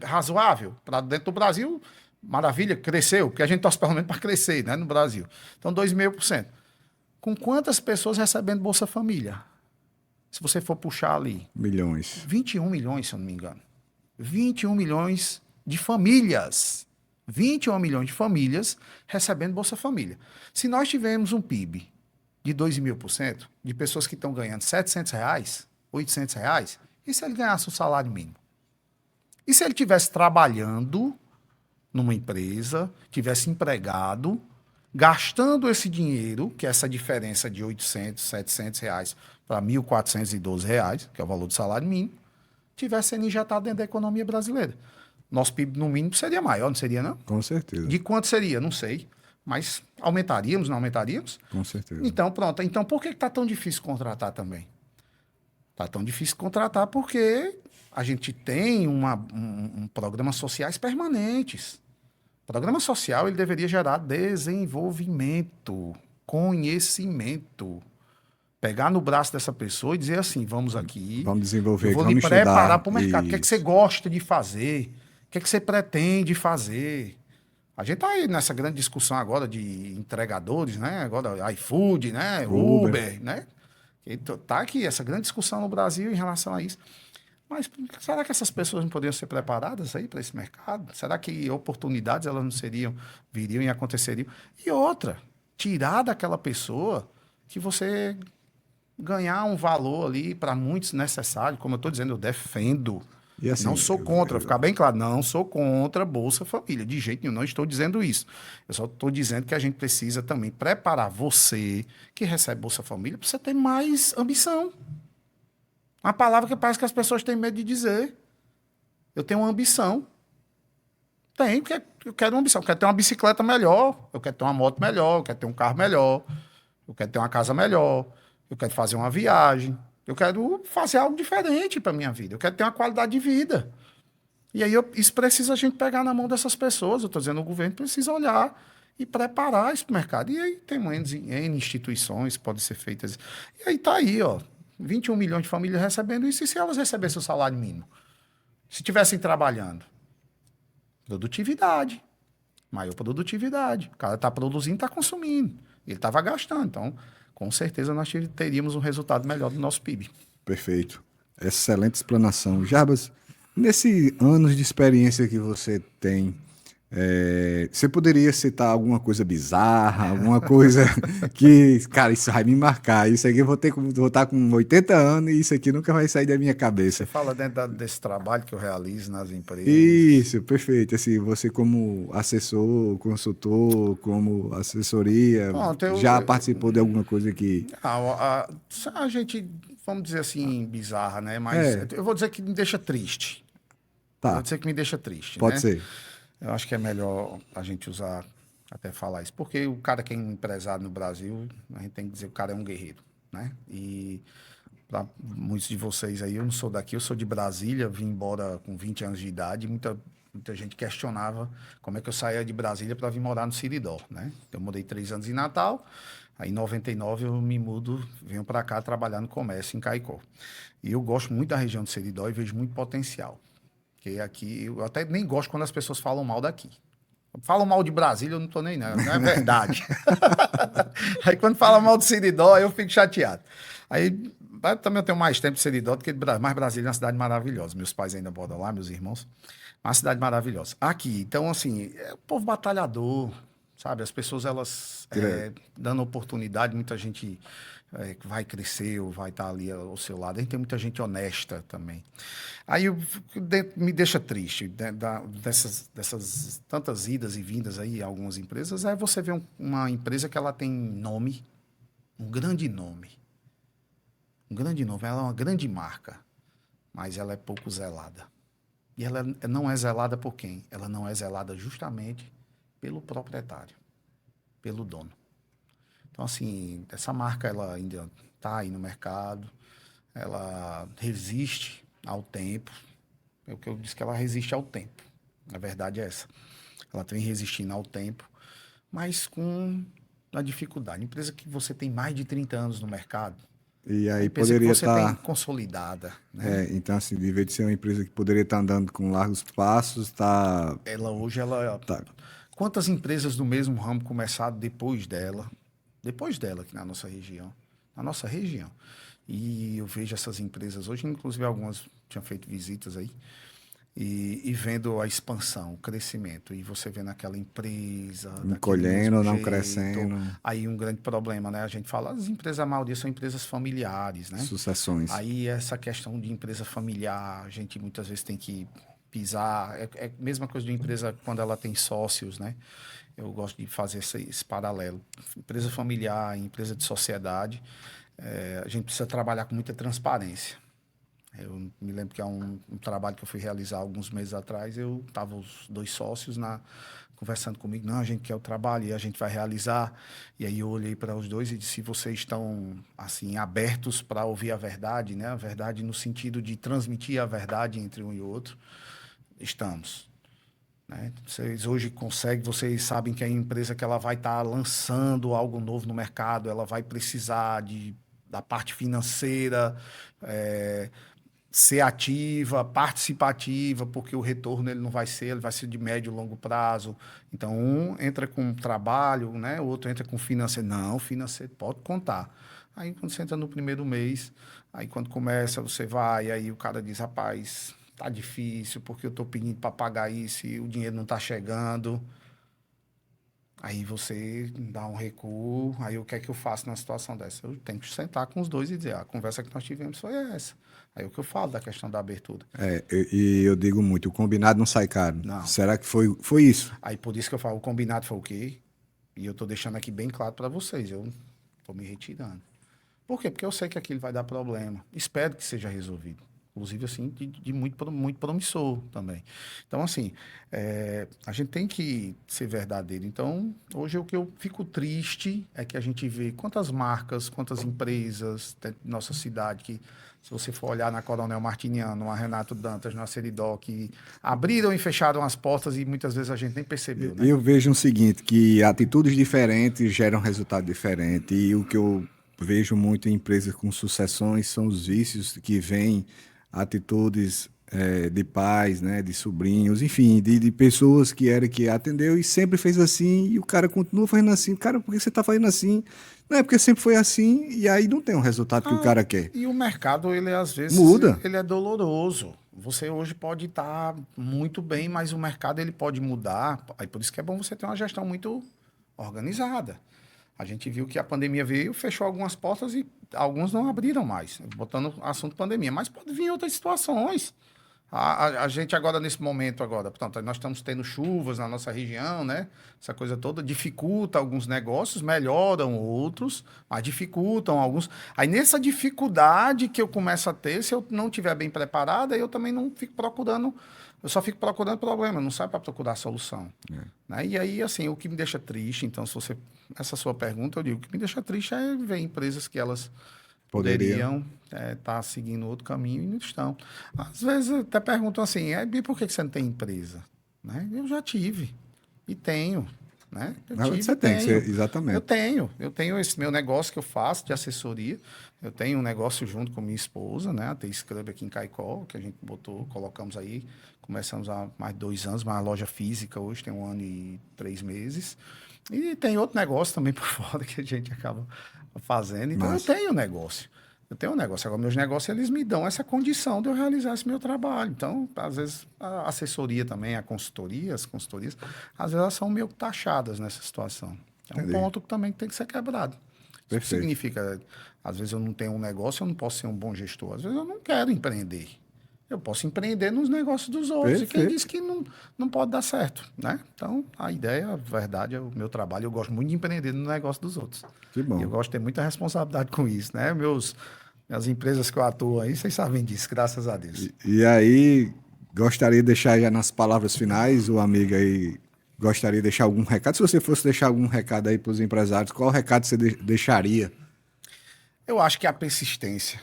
razoável. Para dentro do Brasil, maravilha, cresceu, porque a gente torce pelo menos para crescer, né, no Brasil. Então, 2,5%. Com quantas pessoas recebendo Bolsa Família? Se você for puxar ali. Milhões. 21 milhões, se eu não me engano. 21 milhões de famílias. 21 milhões de famílias recebendo Bolsa Família. Se nós tivermos um PIB de 2.000%, de pessoas que estão ganhando R$ 700, R$ 800, e se ele ganhasse o salário mínimo? E se ele estivesse trabalhando numa empresa, tivesse empregado, gastando esse dinheiro, que é essa diferença de R$ 800, R$ 700 para R$ 1.412, que é o valor do salário mínimo, tivesse sendo injetado dentro da economia brasileira. Nosso PIB, no mínimo, seria maior, não seria, não? Com certeza. De quanto seria? Não sei. Mas aumentaríamos, não aumentaríamos? Com certeza. Então, pronto. Então, por que está tão difícil contratar também? Está tão difícil contratar porque a gente tem programas sociais permanentes. O programa social ele deveria gerar desenvolvimento, conhecimento. Pegar no braço dessa pessoa e dizer assim, vamos aqui, Vamos desenvolver, eu vou lhe vamos preparar estudar. para o mercado. O que é que você gosta de fazer? O que é que você pretende fazer? A gente está aí nessa grande discussão agora de entregadores, né? Agora iFood, né? Uber, né? Está aqui essa grande discussão no Brasil em relação a isso. Mas será que essas pessoas não poderiam ser preparadas aí para esse mercado? Será que oportunidades elas não viriam e aconteceriam? E outra, tirar daquela pessoa que você ganhar um valor ali para muitos necessário, como eu estou dizendo, eu defendo. E assim, Não sou contra, ficar bem claro, não sou contra Bolsa Família, de jeito nenhum, não estou dizendo isso. Eu só estou dizendo que a gente precisa também preparar você que recebe Bolsa Família para você ter mais ambição. Uma palavra que parece que as pessoas têm medo de dizer. Eu tenho uma ambição. Tem, porque eu quero uma ambição. Eu quero ter uma bicicleta melhor, eu quero ter uma moto melhor, eu quero ter um carro melhor, eu quero ter uma casa melhor, eu quero fazer uma viagem, eu quero fazer algo diferente para minha vida, eu quero ter uma qualidade de vida. E aí isso precisa a gente pegar na mão dessas pessoas. Eu estou dizendo, o governo precisa olhar e preparar esse mercado. E aí tem N instituições que podem ser feitas. E aí está aí, ó, 21 milhões de famílias recebendo isso. E se elas recebessem o salário mínimo? Se estivessem trabalhando? Produtividade. Maior produtividade. O cara está produzindo, está consumindo. Ele estava gastando. Então, com certeza, nós teríamos um resultado melhor do nosso PIB. Perfeito. Excelente explanação. Jarbas, nesse anos de experiência que você tem, você poderia citar alguma coisa bizarra, alguma coisa que, cara, isso vai me marcar. Isso aqui eu vou estar com 80 anos e isso aqui nunca vai sair da minha cabeça. Você fala dentro desse trabalho que eu realizo nas empresas. Isso, perfeito. Assim, você como assessor, consultor, como assessoria, Pronto, já participou de alguma coisa que... a gente, vamos dizer assim, bizarra, né? Mas É. eu vou dizer que me deixa triste. Tá, Vou dizer que me deixa triste, pode né? ser. Eu acho que é melhor a gente usar, até falar isso. Porque o cara que é um empresário no Brasil, a gente tem que dizer que o cara é um guerreiro, né? E para muitos de vocês aí, eu não sou daqui, eu sou de Brasília, vim embora com 20 anos de idade, muita gente questionava como é que eu saía de Brasília para vir morar no Siridó, né? Eu morei 3 anos em Natal, aí em 99 eu me mudo, venho para cá trabalhar no comércio em Caicó. E eu gosto muito da região do Seridó e vejo muito potencial. Porque aqui, eu até nem gosto quando as pessoas falam mal daqui. Falam mal de Brasília, eu não tô nem não é verdade. Aí quando fala mal de Seridó, eu fico chateado. Aí também eu tenho mais tempo de Seridó do que de Brasília. Mas Brasília é uma cidade maravilhosa. Meus pais ainda moram lá, meus irmãos. Uma cidade maravilhosa. Aqui, então assim, é o povo batalhador, sabe? As pessoas, elas dando oportunidade, muita gente vai crescer ou vai estar ali ao seu lado. A gente tem muita gente honesta também. Aí me deixa triste dessas tantas idas e vindas aí, algumas empresas. Aí você vê uma empresa que ela tem nome, um grande nome. Um grande nome, ela é uma grande marca, mas ela é pouco zelada. E ela não é zelada por quem? Ela não é zelada justamente pelo proprietário, pelo dono. Então, assim, essa marca ela ainda está aí no mercado, ela resiste ao tempo. É o que eu disse, que ela resiste ao tempo. A verdade é essa. Ela vem resistindo ao tempo, mas com a dificuldade. Empresa que você tem mais de 30 anos no mercado, E aí empresa que poderia você tem estar... consolidada, né? então, assim, de vez de ser uma empresa que poderia estar andando com largos passos, tá... Ela. tá Quantas empresas do mesmo ramo começaram depois dela? Depois dela, aqui na nossa região. Na nossa região. E eu vejo essas empresas hoje, inclusive algumas tinham feito visitas aí, e vendo a expansão, o crescimento. E você vendo aquela empresa daquele encolhendo, mesmo não jeito. crescendo, Aí um grande problema, né? A gente fala, as empresas, a maioria são empresas familiares, né? sucessões. Aí essa questão de empresa familiar, a gente muitas vezes tem que pisar. É a mesma coisa de empresa quando ela tem sócios, né? Eu gosto de fazer esse paralelo. Empresa familiar, empresa de sociedade, a gente precisa trabalhar com muita transparência. Eu Me lembro que é um trabalho que eu fui realizar alguns meses atrás, eu tava os dois sócios conversando comigo, não, a gente quer o trabalho e a gente vai realizar. E aí eu olhei para os dois e disse, vocês estão assim abertos para ouvir a verdade, né? A verdade no sentido de transmitir a verdade entre um e outro. Estamos, né? Vocês hoje conseguem, vocês sabem que a empresa que ela vai estar lançando algo novo no mercado, ela vai precisar da parte financeira, ser ativa, participativa, porque o retorno ele vai ser de médio e longo prazo. Então, um entra com trabalho, né? O outro entra com financeiro. Não, financeiro pode contar. Aí, quando você entra no primeiro mês, aí quando começa, você vai, aí o cara diz, rapaz, tá difícil, porque eu tô pedindo para pagar isso e o dinheiro não tá chegando. Aí você dá um recuo, aí o que é que eu faço numa situação dessa? Eu tenho que sentar com os dois e dizer, a conversa que nós tivemos foi essa. Aí o que eu falo da questão da abertura. E eu digo muito, o combinado não sai caro. Não. Será que foi isso? Aí por isso que eu falo, o combinado foi o quê? E eu tô deixando aqui bem claro para vocês, eu tô me retirando. Por quê? Porque eu sei que aquilo vai dar problema. Espero que seja resolvido. Inclusive, assim, de muito promissor também. Então, assim, a gente tem que ser verdadeiro. Então, hoje o que eu fico triste é que a gente vê quantas marcas, quantas empresas tem na nossa cidade que, se você for olhar na Coronel Martiniano, na Renato Dantas, na Seridó, que abriram e fecharam as portas e muitas vezes a gente nem percebeu, né? Eu vejo o seguinte, que atitudes diferentes geram resultado diferente. E o que eu vejo muito em empresas com sucessões são os vícios que vêm, atitudes de pais, né, de sobrinhos, enfim, de pessoas que era que atendeu e sempre fez assim, e o cara continua fazendo assim. Cara, por que você está fazendo assim? Não é porque sempre foi assim, e aí não tem o resultado que o cara quer. E o mercado, ele às vezes, Muda. ele é doloroso. Você hoje pode estar muito bem, mas o mercado ele pode mudar. Aí por isso que é bom você ter uma gestão muito organizada. A gente viu que a pandemia veio, fechou algumas portas e alguns não abriram mais, botando assunto pandemia. Mas pode vir outras situações. A gente agora, nesse momento agora, portanto, nós estamos tendo chuvas na nossa região, né? Essa coisa toda dificulta alguns negócios, melhoram outros, mas dificultam alguns. Aí nessa dificuldade que eu começo a ter, se eu não estiver bem preparado, aí eu também não fico procurando, eu só fico procurando problema, não saio para procurar solução. Né? E aí, assim, o que me deixa triste, então, se você, essa sua pergunta, eu digo, o que me deixa triste é ver empresas que elas poderiam estar seguindo outro caminho e não estão. Às vezes até perguntam assim, e por que você não tem empresa? Né? Eu já tive e tenho. Né? Você tem que ser, Eu exatamente. tenho esse meu negócio que eu faço de assessoria. Eu tenho um negócio junto com minha esposa, né? A TX Club aqui em Caicó, que a gente colocamos aí. Começamos há mais de 2 anos, uma loja física hoje tem 1 ano e 3 meses. E tem outro negócio também por fora que a gente acaba fazendo. Então eu Massa. tenho um negócio. Eu tenho um negócio. Agora, meus negócios, eles me dão essa condição de eu realizar esse meu trabalho. Então, às vezes, a assessoria também, as consultorias, às vezes elas são meio taxadas nessa situação. É um Entendi. ponto que também tem que ser quebrado. Isso Perfeito. significa, às vezes eu não tenho um negócio, eu não posso ser um bom gestor. Às vezes eu não quero empreender. Eu posso empreender nos negócios dos outros. E quem Perfeito. diz que não pode dar certo, né? Então, a ideia, a verdade, é o meu trabalho. Eu gosto muito de empreender no negócio dos outros. Que bom. E eu gosto de ter muita responsabilidade com isso, né? As empresas que eu atuo aí, vocês sabem disso, graças a Deus. E aí, gostaria de deixar já nas palavras finais, o amigo aí gostaria de deixar algum recado. Se você fosse deixar algum recado aí para os empresários, qual recado você deixaria? Eu acho que a persistência,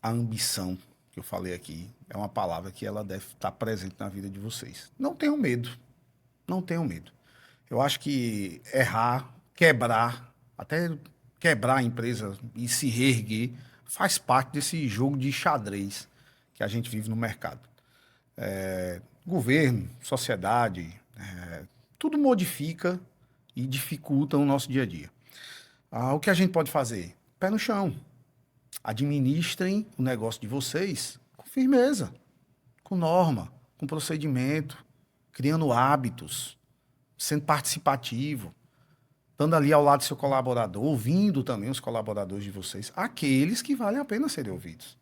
a ambição, que eu falei aqui, é uma palavra que ela deve estar presente na vida de vocês. Não tenham medo. Não tenham medo. Eu acho que errar, quebrar, até quebrar a empresa e se reerguer, faz parte desse jogo de xadrez que a gente vive no mercado. Governo, sociedade, tudo modifica e dificulta o nosso dia a dia. O que a gente pode fazer? Pé no chão. Administrem o negócio de vocês com firmeza, com norma, com procedimento, criando hábitos, sendo participativo, estando ali ao lado do seu colaborador, ouvindo também os colaboradores de vocês, aqueles que valem a pena serem ouvidos.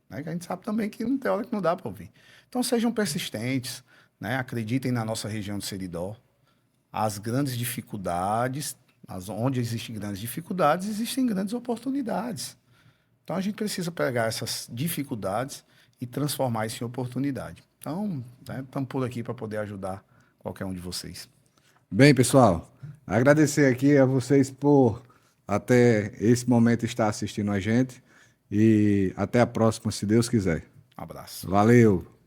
Né? Que a gente sabe também que não tem hora que não dá para ouvir. Então sejam persistentes, né? Acreditem na nossa região de Seridó. As grandes dificuldades, onde existem grandes dificuldades, existem grandes oportunidades. Então a gente precisa pegar essas dificuldades e transformar isso em oportunidade. Então, estamos por aqui para poder ajudar qualquer um de vocês. Bem, pessoal, agradecer aqui a vocês por até esse momento estar assistindo a gente e até a próxima, se Deus quiser. Um abraço. Valeu!